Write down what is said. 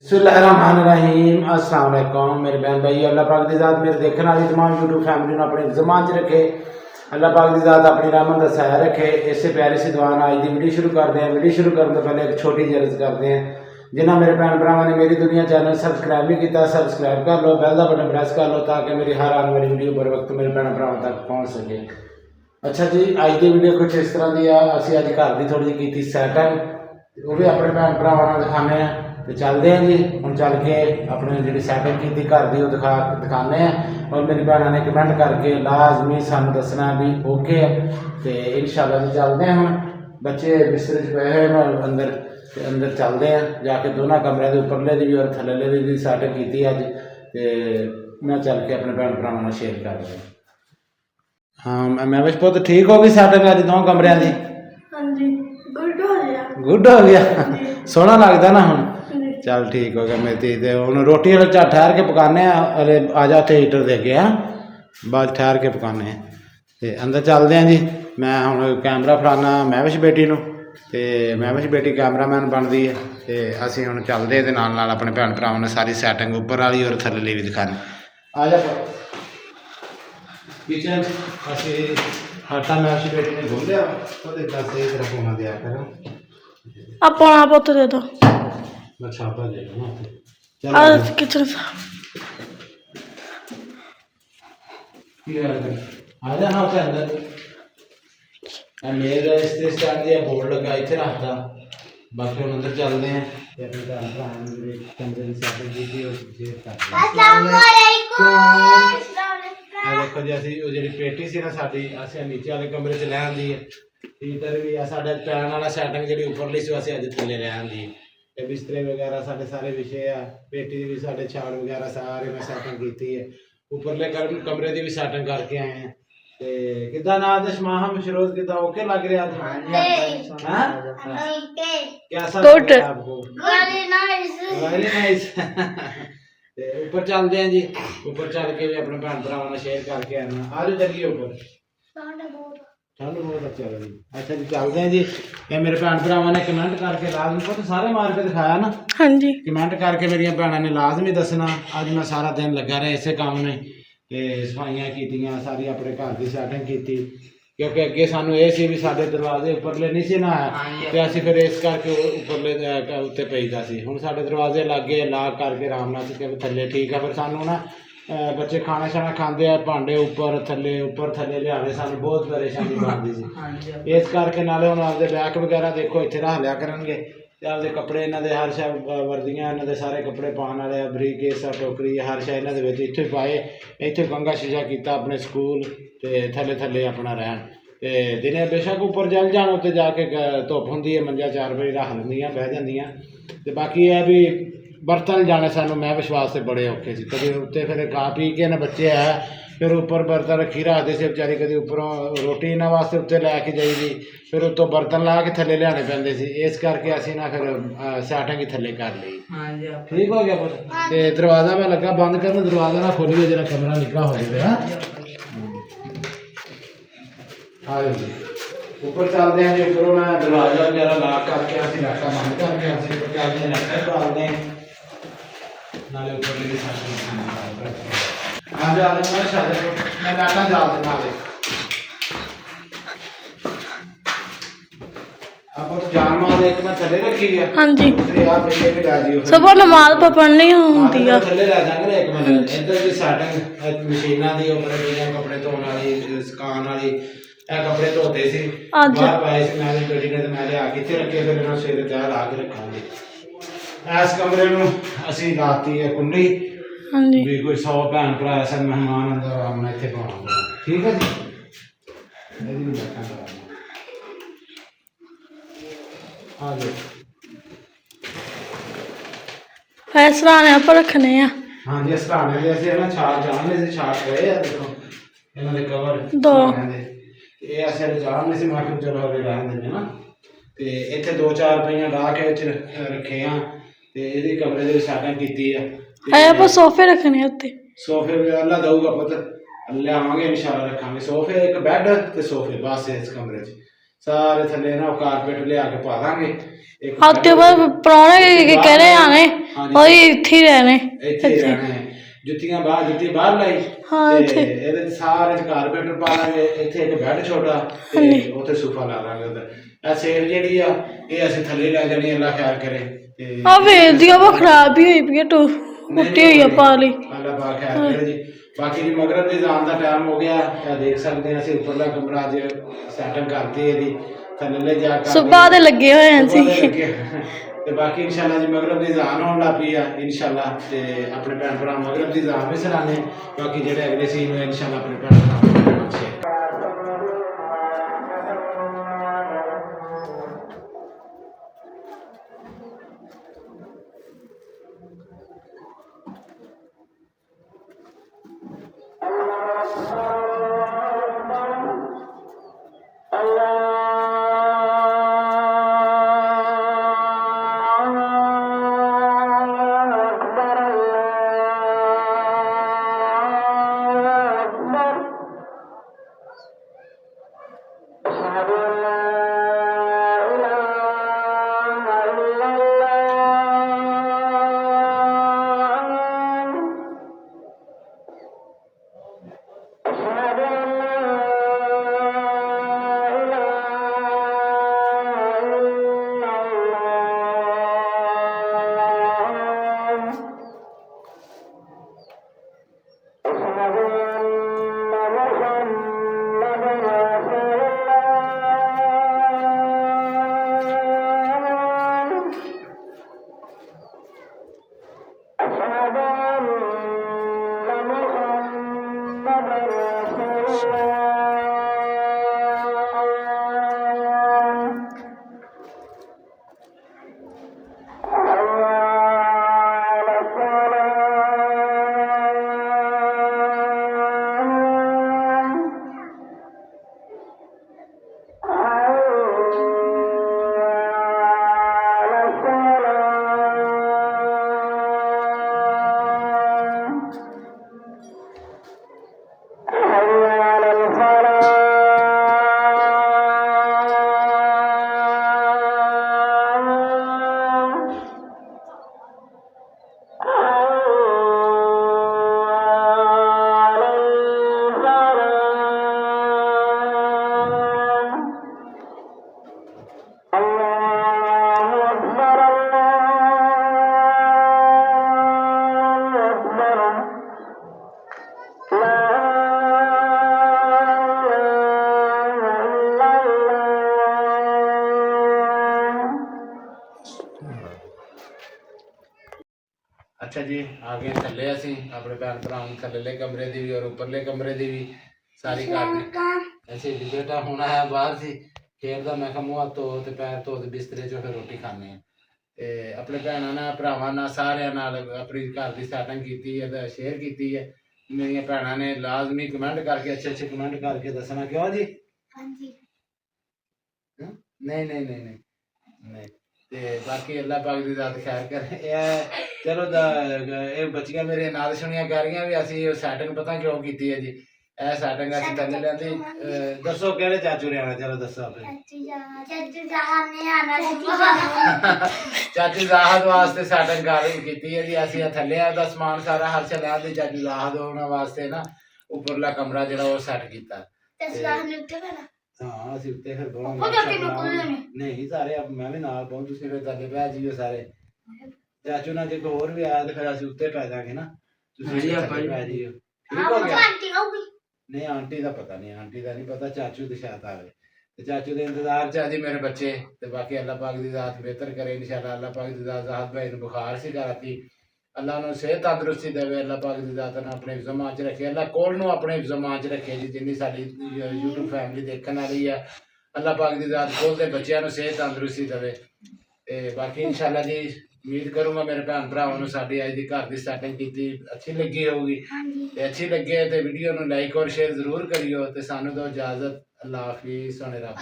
बिस्मिल्लाहिर्रहमानिर्रहीम अस्सलाम वालेकुम मेरे बहन भाई। अल्लाह पाक दी ज़ात मेरे देखने वाली तमाम यूट्यूब फैमिली ने अपने ज़मान च रखे। अल्लाह पाक दी ज़ात अपनी रहमत दा साया रखे। इससे प्यारी सी दुआ नाल अज दी वीडियो शुरू करते हैं। वीडियो शुरू करने तो पहले एक छोटी जी अर्ज करते हैं, जिन्हें मेरे भैन भरावां ने मेरी दुनिया चैनल सबसक्राइब नहीं किया सबसक्राइब कर लो, बेल दा बटन प्रेस कर लो ताकि मेरी हर आने वाली वीडियो बर वक्त मेरे भैन भरावां तक पहुँच सके। अच्छा जी, अज की वीडियो कुछ इस तरह की आ। असीं अज घर की थोड़ी जी की सैटिंग, वो भी अपने भैन भरावां नाल दिखाने हैं। तो चलते हैं जी, हम चल के अपने जी सैटिंग की घर की दिखाने हैं। और मेरी भैन ने कमेंट करके लाजमी सानू दसना भी ओके है। तो इंशाल्लाह जी चलते हैं। हम बच्चे बिस्तर पे हुए हैं अंदर, तो अंदर चलते हैं जाके दोनों कमरे के उपरले की भी और थल्ले भी सैटिंग की अज। तो मैं चल के अपने भैन भरावां शेयर कर रहा। हाँ मैं बस पुत ठीक हो गई सैटिंग अज दो कमरिया की? गुड हो गया, सोहना लगता ना हम। चल ठीक हो गया मेरी धी। हम रोटी हल्ले ठहर के पकाने, हले आ जा उत्थे हीटर दे गया बाद ठहर के पकाने। तो अंदर चलते हैं जी। मैं हम कैमरा फड़ाना महविश बेटी नूं, ते महविश बेटी कैमरामैन बनती है। तो असीं हुण चलदे ते नाल नाल अपने भैन भरावां ने सारी सैटिंग उपर वाली और थल्ले भी दिखाने। आ जा किचन असीं आटा महविश बेटी ने घोलिया, ओहदे पास सही तरह पौना दिया करो। अपना पुत दे दो। मैं छापा दे दूंगा किचन आ जा ना अंदर। मेरे इससे स्टैंड दिया बोर्ड लगा इतने रखता। बाकी हम अंदर चलते हैं। देखो जी असी जी पेटी सी ना साडी असें नीचे वाले कमरे च लै आंदी है। हीटर भी है साढ़े पैन वाला सैटिंग जी उपरली सी असें अज थल्ले लै आंदी है। ते बिस्तरे वगैरह साढ़े सारे विषय है। पेटी भी साढ़े छाड़ वगैरह सारे मैं सैटिंग की है। उपरले कमरे की भी सैटिंग करके आए हैं। ते किदा ना आदश माह मशरूज किदा ओके लग रहा है? कैसा लग रहा है आपको? Very nice. ऊपर चलते हैं जी। ऊपर चल के भी अपने भैन भरावां ने शेयर करके आना। आ जाओ चलिए ऊपर। ठंड बहुत अच्छा लगी। अच्छा जी चलते हैं जी। ये मेरे भैन भरावां ने कमेंट करके लाजमी तो सारे मार के दिखाया ना। हाँ जी, कमेंट करके मेरी भैनों ने लाजमी दसना। अज मैं सारा दिन लगा रहा इसे काम में। तो सफाइयां कीतियां सारी अपने घर की सैटिंग की, क्योंकि अगे सानू ये सी भी साडे दरवाजे उपरले नहीं सी ना आया। तो असीं फिर इस करके उपरले उत्ते पईदा सी। हुण साडे दरवाजे लागे लॉक करके आराम नाल थल्ले ठीक है। फिर सानू ना बच्चे खाना शाना खाते हैं, भांडे ऊपर थल्ले लियाने सानू बहुत परेशानी बनती सी। इस करके नाले हुण आपदे बैग वगैरह देखो इत्थे रख लिया करनगे। ते आपदे कपड़े इन्हां दे हर शै वर्दियां इन्हां दे सारे कपड़े पाउण वाले ब्रीकेस टोकरी हर शै इन्हां दे विच इत्थे पाए। इत्थे कंघा शीशा कीता अपने स्कूल ते थल्ले थल्ले अपना रहन। ते दिने बेशक उपर चल जाण उत्ते जाके धुप्प हुंदी है, मंजा 4 बजे रख लैंदियां बह जांदियां। ते बाकी यह भी बर्तन जाने सानू मैं विश्वास से बड़े औखे सी। कभी उत्ते फिर खा पी के ना बच्चे है फिर उपर बर्तन रखी रखते थे बेचारी। कभी उपरों रोटी इन्होंने वास्ते उत्ते लैके जाईदी, फिर उत्तों बर्तन ला के थल्ले लियाने पैंदे सी। इस करके असीं ना फिर सैटिंग ही थल्ले कर ली। ठीक हो गया पुत। ते दरवाजा मैं लगा बंद करन, दरवाजा ना खोलिए जरा कमरा निकला हो जाए। आ जाओ जी ऊपर चलते हैं जी। उपरों मैं दरवाजा वगैरह लॉक करके असीं लाइटां बंद करके असीं ऊपर चलते हैं, लाइटां डालते हैं नाले ऊपर भी हाँ जा मैं लाइटां डाल दें नाले। अब जान माल एक मैं थल्ले रखी गया। हाँ जी, आप ये भी ला दियो सुबह नमाज पढ़नी होती है। थल्ले ला जाएंगे एक मिनट। इधर भी सैटिंग मशीनां दी उपर कपड़े धोने वाली सुकाने वाली कपड़े धोते सी बाहर पाए सी। मैं बेटी ने मैं लिया के इत्थे रखे, फिर इन्हां सवेरे तैयार ला के रखांगे। इस कमरे में असीं लाती है कुंडी हाँ जी, भी कोई 100 भैन भरा ऐसा मेहमान अंदर आराम नाल इत्थे पाउणा। ठीक है जी। मेरी भी बैठा करा आ जाओ। फैसला ने पर रखने हैं। हाँ जी सराने दे असीं ना छाट जाने से छाट गए आ। देखो इन्हां दे कवर दो ये असीं जाने से मैं चलो हले रहन दिंदे ना। ते इत्थे 2-4 पहियां ला के रखे हैं। ते इहदी कमरे दे सैटिंग कीती है। है पर सोफे रखने उत्ते। सोफे भी अल्लाह दूगा पुत लियावांगे इंशाल्लाह रखांगे। सोफे एक बेड ते सोफे बस इस कमरे च सारे थल्ले ना कारपेट लिया के पा देंगे। हफ्ते बाद प्राहुणे कह रहे आने ਹਾਂਜੀ ਉਹ ਇੱਥੇ ਹੀ ਰਹਿਣੇ ਇੱਥੇ ਹੀ ਰਹਿਣਾ ਹੈ। ਜੁੱਤੀ ਬਾਹਰ ਲਾਈ ਹਾਂ, ਤੇ ਇੱਥੇ। ਇਹਦੇ ਸਾਰੇ ਚ ਕਾਰਪੇਟਰ ਪਾ ਲਾਂਗੇ, ਇੱਥੇ ਇੱਕ ਬੈੱਡ ਛੋਟਾ ਤੇ ਉੱਥੇ ਸੋਫਾ ਲਾ ਲਾਂਗੇ ਉਧਰ। ਇਹ ਸੇਫ ਜਿਹੜੀ ਆ ਇਹ ਅਸੀਂ ਥੱਲੇ ਲੈ ਜਾਣੀ, ਅੱਲਾ ਖੈਰ ਕਰੇ। ਤੇ ਆ ਵੇਚਦੀ ਆ, ਉਹ ਖਰਾਬ ਹੀ ਹੋਈ ਪਈ ਆ, ਟੁੱਟੀ ਹੋਈ ਆ ਪਾ ਲਈ। ਅੱਲਾ ਪਾ ਖੈਰ ਕਰੇ ਜੀ। ਬਾਕੀ ਜੀ ਮਗਰਬ ਦੇ ਜਾਣ ਦਾ ਟਾਈਮ ਹੋ ਗਿਆ, ਇਹ ਦੇਖ ਸਕਦੇ ਹਾਂ ਅਸੀਂ ਉੱਪਰਲਾ ਕਮਰਾ ਅੱਜ ਸੈਟਿੰਗ ਕਰਤੀ ਇਹਦੀ, ਥੱਲੇ ਜਾ ਕੇ ਸੁਬਾ ਦੇ ਲੱਗੇ ਹੋਏ ਆ ਸੁਬਹ ਦੇ ਅਸੀਂ। ਲੱਗੇ। ਤੇ ਬਾਕੀ ਇਨਸ਼ਾਅੱਲਾ ਜੀ ਮਗਰਬ ਦੀ ਜ਼ਾਨ ਹੋਣ ਲੱਗ ਪਈ ਆ ਇਨਸ਼ਾਅੱਲਾ, ਤੇ ਆਪਣੇ ਭੈਣ ਭਰਾ ਮਗਰਬ ਦੀ ਜ਼ਾਨ ਵੀ ਸਰਾਣੇ। ਬਾਕੀ ਜਿਹੜੇ ਅਗਲੇ ਸੀਨ ਹੋਏ ਇਨਸ਼ਾਅੱਲਾ ਆਪਣੇ ਭੈਣ ਭਰਾ ਨੂੰ ਸ਼ੇਅਰ अच्छा जी आगे थले असी अपने भैन भरा थल्ले कमरे की भी और उपरले कमरे की भी सारी कर ऐसे बेटा होना है बाहर से खेलता मैं मुँह हाथ धो ते पैर धो ते बिस्तरे च फिर रोटी खाने ते अपने भैनों ने भरावां नाल सारियां नाल अपनी घर की सैटिंग की है शेयर की है मेरिया भैनों ने लाजमी कमेंट करके अच्छे अच्छे कमेंट करके दसना क्यों जी नहीं नहीं नहीं नहीं नहीं ते बाकी अल्लाह पाक दी ज़ात खैर करे चलो ये बच्चियां मेरे नाल सुनिया कह रही भी असी सैटिंग पता क्यों की है जी ए सैटिंग असी थल्ले लियांदी दसो केड़े चाचू ने आना चलो दसो आप चाचू जाहद वास्ते सैटिंग की है जी असी थल्ले दा समान सारा हर चलिया चाचू जाहद होने वास्ते ना उपरला कमरा जो वो सैट किया हाँ ਅਸੀਂ ਉੱਤੇ ਫਿਰ ਬਹੁਤ ਨਹੀਂ ਸਾਰੇ ਮੈਂ ਵੀ ਨਾਲ ਬਹੁਤ ਤੁਸੀਂ ਫਿਰ ਥੱਲੇ ਪੈ ਜੀਓ ਸਾਰੇ ਚਾਚੂ ਨਾਲ ਜੇ ਕੋਈ ਹੋਰ ਵੀ ਆਇਆ ਤੇ ਫਿਰ ਅਸੀਂ ਉੱਤੇ ਪੈ ਜਾਾਂਗੇ ਨਾ ਤੁਸੀਂ ਥੱਲੇ ਪੈ ਜੀਓ ਠੀਕ ਹੋ ਗਿਆ ਨਹੀਂ ਆਂਟੀ ਦਾ ਪਤਾ ਨਹੀਂ ਆਂਟੀ ਦਾ ਨਹੀਂ ਪਤਾ ਚਾਚੂ ਦੀ ਸ਼ਾਇਦ ਆਵੇ ਤੇ ਚਾਚੂ ਦੇ ਇੰਤਜ਼ਾਰ ਚ ਆ ਜੀ ਮੇਰੇ ਬੱਚੇ ਤੇ ਬਾਕੀ ਅੱਲਾਹ ਪਾਕ ਦੀ ਜ਼ਾਤ ਬਿਹਤਰ ਕਰੇ ਇਨਸ਼ਾਅੱਲਾ ਅੱਲਾਹ ਪਾਕ ਦੀ ਜ਼ਾਤ ਜ਼ਾਹਦ ਭਾਈ ਨੂੰ ਬੁਖਾਰ ਸੀ ਰਾਤੀ अल्लाह ने सेहत तंदुरुस्ती देवे अल्लाह पाक दी ज़ात ने अपने ज़मान च रखे अल्लाह कोल नूं अपने ज़मान च रखे जी जिन्नी साडी यूट्यूब फैमिली देखने वाली है अल्लाह पाक दी ज़ात कोल दे बच्चों नूं सेहत तंदुरुस्ती देवे ते बाकी इंशाअल्लाह जी उम्मीद करूँगा मेरे भैन भरावां नूं साडी अज दी घर दी सैटिंग कीती अच्छी लगी होगी ते अच्छी लगे ते वीडियो नूं लाइक और शेयर जरूर करियो ते सानू दो इजाजत अल्लाह हाफिज़ सोने रब